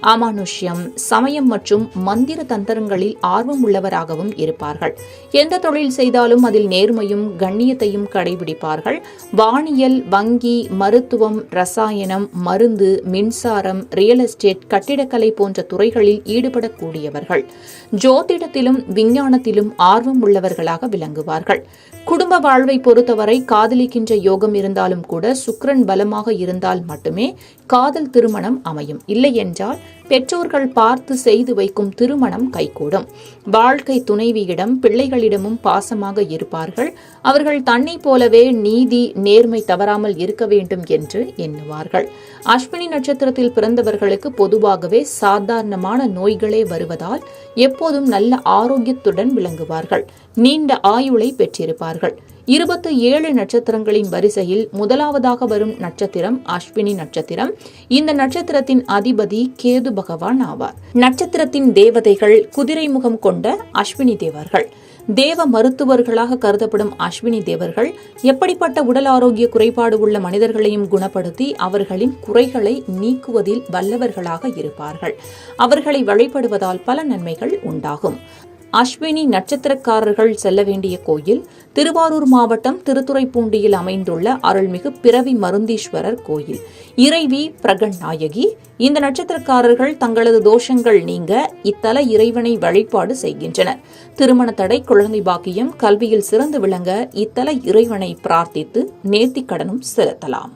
அமானுஷ்யம், சமயம் மற்றும் மந்திர தந்திரங்களில் ஆர்வம் உள்ளவராகவும் இருப்பார்கள். எந்த தொழில் செய்தாலும் அதில் நேர்மையும் கண்ணியத்தையும் கடைபிடிப்பார்கள். வானியல், வங்கி, மருத்துவம், ரசாயனம், மருந்து, மின்சாரம், ரியல் எஸ்டேட், கட்டிடக்கலை போன்ற துறைகளில் ஈடுபடக்கூடியவர்கள். ஜோதிடத்திலும் விஞ்ஞானத்திலும் ஆர்வம் உள்ளவர்களாக விளங்குவார்கள். குடும்ப வாழ்வை பொறுத்தவரை காதலிக்கின்ற யோகம் இருந்தாலும் கூட சுக்கிரன் பலமாக இருந்தால் மட்டுமே காதல் திருமணம் அமையும். இல்லை என்றால் பெற்றோர்கள் பார்த்து செய்து வைக்கும் திருமணம் கைகூடும். வாழ்க்கை துணைவியிடம், பிள்ளைகளிடமும் பாசமாக இருப்பார்கள். அவர்கள் தன்னை போலவே நீதி, நேர்மை தவறாமல் இருக்க வேண்டும் என்று எண்ணுவார்கள். அஸ்வினி நட்சத்திரத்தில் பிறந்தவர்களுக்கு பொதுவாகவே சாதாரணமான நோய்களே வருவதால் எப்போதும் நல்ல ஆரோக்கியத்துடன் விளங்குவார்கள். நீண்ட ஆயுளை பெற்றிருப்பார்கள். 27 நட்சத்திரங்களின் வரிசையில் முதலாவதாக வரும் நட்சத்திரம் அஸ்வினி நட்சத்திரம். இந்த நட்சத்திரத்தின் அதிபதி கேது பகவான் ஆவார். நட்சத்திரத்தின் தேவதைகள் குதிரை முகம் கொண்ட அஸ்வினி தேவர்கள். தேவ மருத்துவர்களாக கருதப்படும் அஸ்வினி தேவர்கள் எப்படிப்பட்ட உடல் ஆரோக்கிய குறைபாடு உள்ள மனிதர்களையும் குணப்படுத்தி அவர்களின் குறைகளை நீக்குவதில் வல்லவர்களாக இருப்பார்கள். அவர்களை வழிபடுவதால் பல நன்மைகள் உண்டாகும். அஸ்வினி நட்சத்திரக்காரர்கள் செல்ல வேண்டிய கோயில் திருவாரூர் மாவட்டம் திருத்துறைப்பூண்டியில் அமைந்துள்ள அருள்மிகு பிறவி மருந்தீஸ்வரர் கோயில். இறைவி பிரகன்நாயகி. இந்த நட்சத்திரக்காரர்கள் தங்களது தோஷங்கள் நீங்க இத்தல இறைவனை வழிபாடு செய்கின்றனர். திருமண தடை, குழந்தை பாக்கியம், கல்வியில் சிறந்து விளங்க இத்தல இறைவனை பிரார்த்தித்து நேர்த்திக்கடனும் செலுத்தலாம்.